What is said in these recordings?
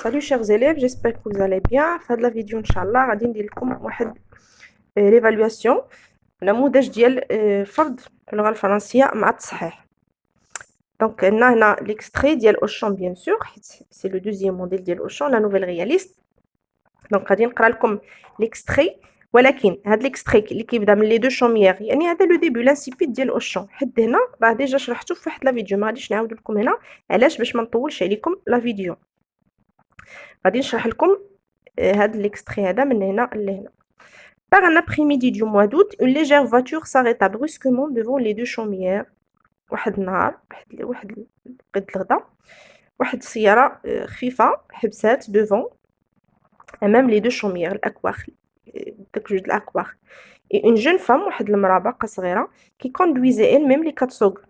Salut chers élèves, j'espère que vous allez bien. Fin de la vidéo, Inch'Allah, غادي ندير لكم واحد l'évaluation نموذج ديال فرض اللغة الفرنسية مع التصحيح. Donc هنا l'extrait ديال Auchan bien sûr, c'est le deuxième modèle ديال Auchan, la nouvelle réaliste. Donc غادي نقرا لكم l'extrait ولكن هاد l'extrait اللي كيبدا من لي دو شوميير يعني هذا لو ديبي لانسيبيد ديال Auchan. حد هنا راه ديجا شرحته في واحد لا فيديو، ما غاديش نعاود لكم هنا علاش باش ما نطولش عليكم لا فيديو. غادي نشرح لكم هاد l'extrait هذا من هنا لهنا. Par un après-midi du mois d'août, une légère voiture s'arrêta brusquement devant les deux chaumières. واحد النهار واحد قد الغدا واحد السيارة خفيفة حبسات devant أمام les deux chaumières الأكواخ داك جوج الأكواخ. Et une jeune femme واحد المرأة باقا صغيرة qui conduisait elle-même اللي كتسوق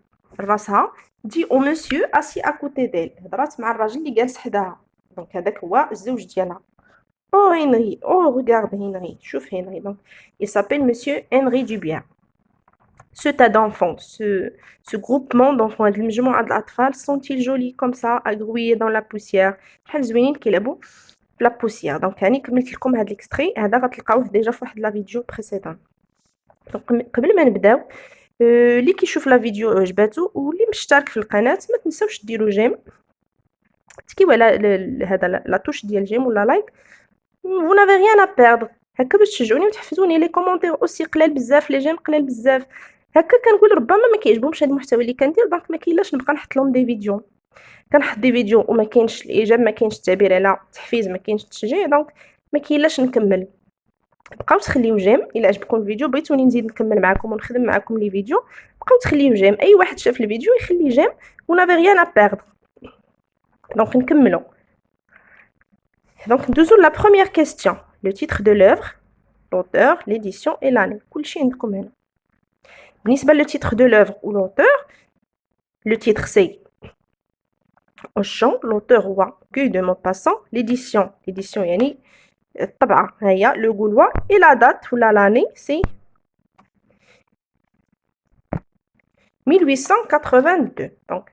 راسها dit au monsieur assis à côté d'elle. هضرات مع الراجل اللي جالس حداها. دونك هذاك هو الزوج ديالها. Oh Henry, oh regarde Henry, شوف Henry. Donc, il s'appelle Monsieur Henry Dubien. Ce tas d'enfants, ce groupement d'enfants, المجموعة د الأطفال, sont-ils jolis comme ça, agrouillés dans la poussière, بحال زوينين كيلعبوا في la poussière. Donc هاني كملت لكم هاد l'extrait, هذا غتلقاوه ديجا في واحد لا فيديو بريسيدون. Donc قبل ما نبداو اللي كيشوف لا فيديو عجباتو واللي مشترك في القناة ما تنساوش ديروا جيم، تكيو على هذا لا توش ديال جيم ولا لايك. Vous n'avez rien à perdre. هكا باش تشجعوني وتحفزوني. لي كومونتير اوسي قلال بزاف، لي جيم قلال بزاف. هكا كنقول ربما ما كيعجبهمش هذا المحتوى اللي كندير، دونك ما كاينلاش نبقى نحط لهم دي فيديو. كنحط دي فيديو وما كاينش الاعجاب، ما كاينش التعبير على التحفيز، ما كاينش التشجيع، دونك ما كاينلاش نكمل. بقاو تخليو جيم الا عجبكم الفيديو، بغيتوني نزيد نكمل معكم ونخدم معكم لي فيديو، بقاو تخليو جيم. اي واحد شاف الفيديو يخلي جيم. Vous n'avez rien à perdre. دونك نكملوا. Donc nous la première question. Le titre de l'œuvre, l'auteur, l'édition et l'année. كلشي عندكم هنا. بالنسبة le titre de l'œuvre ou l'auteur, le titre c'est Auchan, l'auteur هو Guy de Maupassant, l'édition يعني الطبعة هي Le Gaulois et la date ou l'année c'est 1882. Donc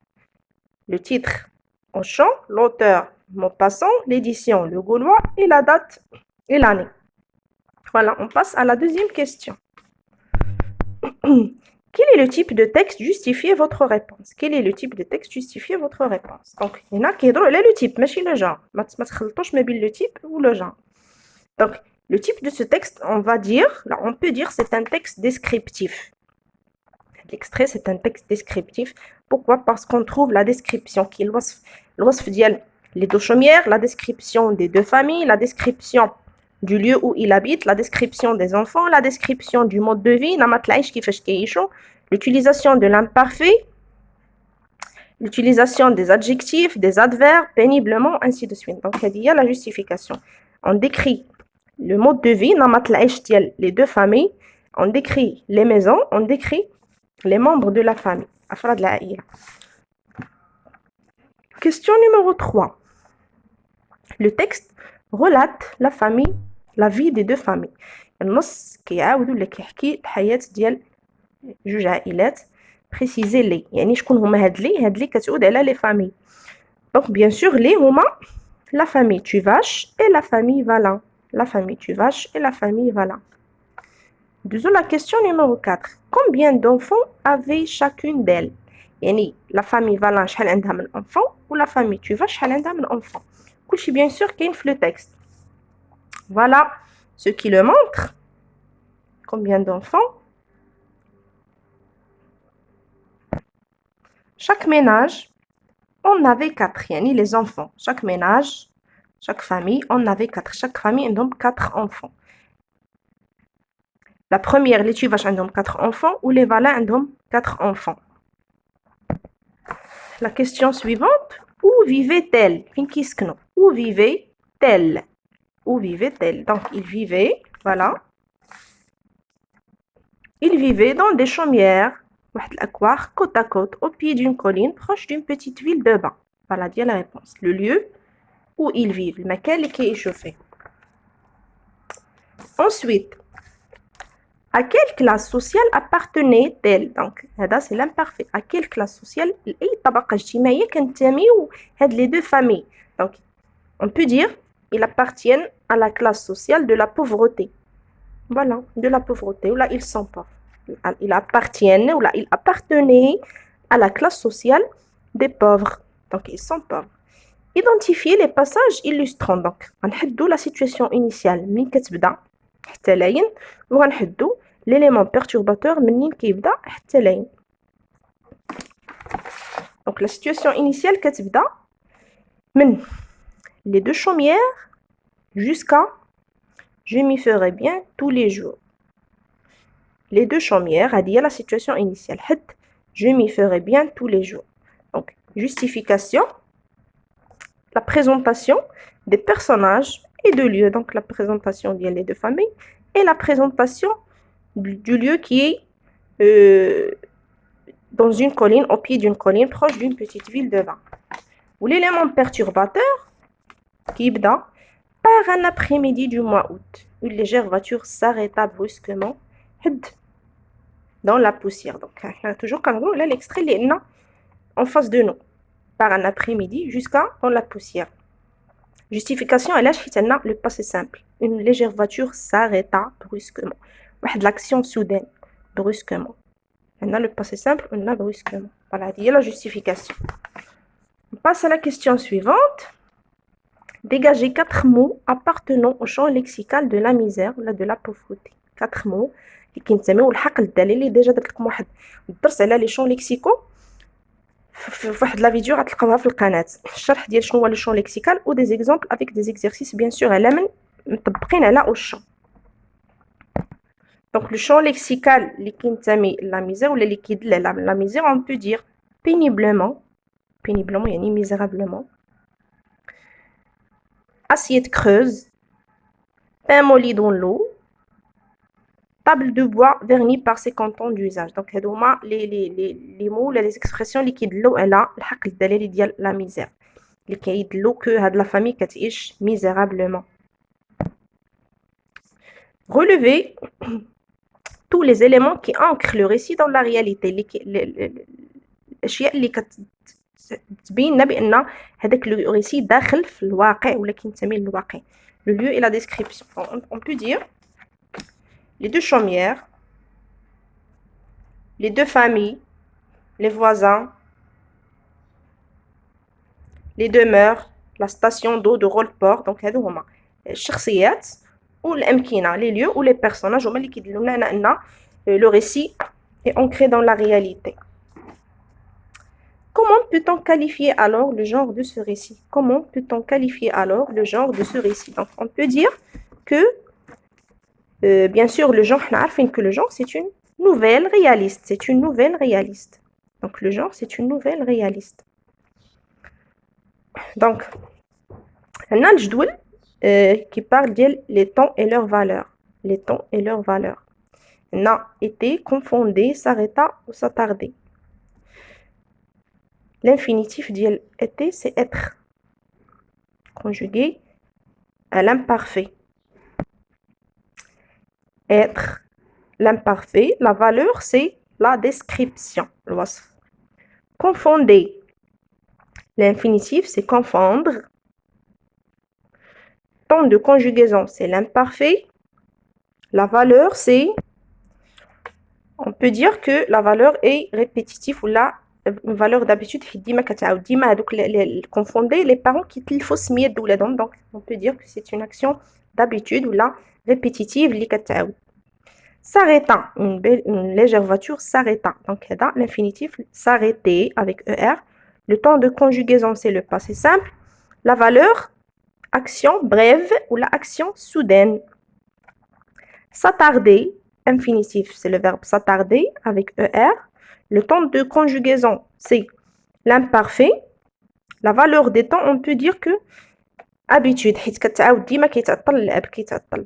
le titre Auchan, l'auteur Maupassant, l'édition Le Gaulois et la date et l'année. Voilà, on passe à la deuxième question. Quel est le type de texte justifiez votre réponse? Quel est le type de texte justifiez votre réponse? Donc, il y en a qui يهضروا على le type, ماشي le genre. ما تخلطوش ما بين le type ou le genre. Donc, le type de ce texte, on va dire, là, on peut dire c'est un texte descriptif. L'extrait, c'est un texte descriptif. Pourquoi? Parce qu'on trouve la description qui est الوصف ديال les deux chaumières, la description des deux familles, la description du lieu où il habite, la description des enfants, la description du mode de vie, l'utilisation de l'imparfait, l'utilisation des adjectifs, des adverbes, péniblement, ainsi de suite. Donc, il y a la justification. On décrit le mode de vie, les deux familles, on décrit les maisons, on décrit les membres de la famille. Question numéro 3. Le texte relate la vie des deux familles. النص كيعاود ولا كيحكي الحياة ديال جوج عائلات. بريسيزي لي يعني شكون هما هاد لي كتعود على لي فامي. دونك بيان سور لي هما la famille Tuvache et la famille Valin. La famille Tuvache et la famille Valin. Disons la question numéro 4. Combien d'enfants avait chacune d'elles? يعني la famille Valin شحال عندها من enfants ou la famille Tuvache شحال عندها من enfants. كلشي bien sûr كاين في le texte. Voilà ce qui le montre. Combien d'enfants? Chaque ménage, on avait 4. Yani les enfants. Chaque ménage, chaque famille, on avait 4. Chaque famille, on a 4 enfants. La première, les Tuvaches, on a 4 enfants, ou les Valins, on a 4 enfants. La question suivante, où vivait-elle? Où vivait-elle? Où vivait-elle? Donc, il vivait, voilà. Il vivait dans des chaumières, côte à côte, au pied d'une colline, proche d'une petite ville de bain. Voilà, dit la réponse. Le lieu où ils vivent, le maquel qui est échauffé. Ensuite, à quelle classe sociale appartenait-elle? Donc, c'est l'imparfait. À quelle classe sociale? Les deux familles. Donc, On peut dire ils appartiennent à la classe sociale de la pauvreté. Voilà, de la pauvreté. Ou là, ils sont pauvres. Ils appartiennent, ou là, ils appartenaient à la classe sociale des pauvres. Donc, ils sont pauvres. Identifier les passages illustrants. Donc, on a la situation initiale. من كتبدا حتى لاين وغنحدو l'élément perturbateur منين كيبدا حتى لاين. Donc, la situation initiale كتبدا من les deux chaumières jusqu'à je m'y ferai bien tous les jours. Les deux chaumières, a dit la situation initiale. Je m'y ferai bien tous les jours. Donc, justification, la présentation des personnages et de lieux. Donc, la présentation des deux familles et la présentation du lieu qui est dans une colline, au pied d'une colline, proche d'une petite ville de vin. Ou l'élément perturbateur qui est par un après-midi du mois août. Une légère voiture s'arrêta brusquement dans la poussière. Donc, on a toujours là l'extrait en face de nous. Par un après-midi jusqu'à dans la poussière. Justification, elle a le passé simple. Une légère voiture s'arrêta brusquement. L'action soudaine, brusquement. On a le passé simple, on a brusquement. Voilà, il y a la justification. On passe à la question suivante. Dégagez 4 mots appartenant au champ lexical de la misère ou de la pauvreté. 4 mots qui كنسميو الحقل الدليلي ديجا درت لكم واحد الدرس على لي شون ليكسيكو في واحد لا فيديو غتلقاوها في القناه الشرح ديال شنو هو لو شون ليكسيكال و دي زيكزامبل افيك دي زيكزارسيس بيان سور على من مطبقين على او شون. دونك لو شون ليكسيكال اللي كينتمي لا ميزير ولا اللي كيدل على لا ميزير اون بو دير péniblement يعني misérablement, assiette creuse, pain molli dans l'eau, table de bois vernie par 50 ans d'usage. Donc, les mots, les expressions qui كيدلوا على الحق الدلالي ديال la misère. اللي كيدلوا que هاد la famille كتعيش misérablement. Relevez tous les éléments qui ancrent le récit dans la réalité. الاشياء اللي تبين لنا بان هذاك لو ريسي داخل في الواقع ولا كنسميه الواقع. Le lieu et la description. On peut dire les deux chaumières, les deux familles, les voisins, les demeures, la station d'eau de Rollport. Donc هادو هما الشخصيات والامكنه les lieux ou les personnages هما اللي كيدلوا لنا ان le récit est ancré dans la réalité. Comment peut-on qualifier alors le genre de ce récit? Comment peut-on qualifier alors le genre de ce récit? Donc, on peut dire que, bien sûr, le genre, on a que le genre, c'est une nouvelle réaliste. C'est une nouvelle réaliste. Donc, le genre, c'est une nouvelle réaliste. Donc, on a le jdoul qui parle de les temps et leurs valeurs. Les temps et leurs valeurs. On a été, confondé, s'arrêta ou s'attarder. L'infinitif d'il était, c'est être, conjugué à l'imparfait. Être, l'imparfait, la valeur, c'est la description. Confonder, l'infinitif, c'est confondre. Temps de conjugaison, c'est l'imparfait. La valeur, c'est, on peut dire que la valeur est répétitive ou là, une valeur d'habitude ديما كتعاود ديما هذوك confonder les parents qui تلفوا سميه دولادهم. Donc on peut dire que c'est une action d'habitude ou là répétitive اللي كتعاود. S'arrêtant, une légère voiture s'arrêta. Donc هذا l'infinitif s'arrêter avec er. Le temps de conjugaison c'est le passé simple. La valeur action brève ou la action soudaine. S'attarder, infinitif c'est le verbe s'attarder avec er. Le temps de conjugaison, c'est l'imparfait. La valeur des temps, on peut dire que habitude.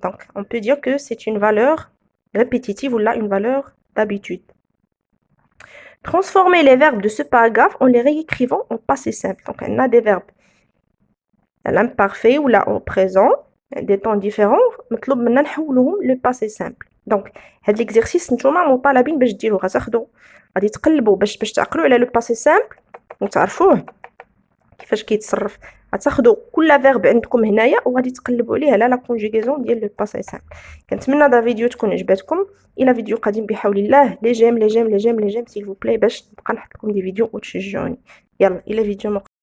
Donc, on peut dire que c'est une valeur répétitive ou là une valeur d'habitude. Transformer les verbes de ce paragraphe en les réécrivant en passé simple. Donc, on a des verbes l'imparfait ou là au présent, des temps différents. Le passé simple. Donc, هذا l'exercice نتوما مطالبين باش ديروه. غتاخدوا تقلبوا باش تعقلوا على لو باسي سامبل وتعرفوه كيفاش كيتصرف غتاخدوا كل فيرب عندكم هنايا وغادي تقلبوا عليه على لا كونجوغيزون ديال لو باسي سامبل. كنتمنى هذا الفيديو تكون عجبتكم. الى فيديو قادم بحول الله، لي جيم لي جيم لي جيم لي جيم سيل فو بلاي باش نبقى نحط لكم دي فيديو وتشجعوني. يلا الى فيديو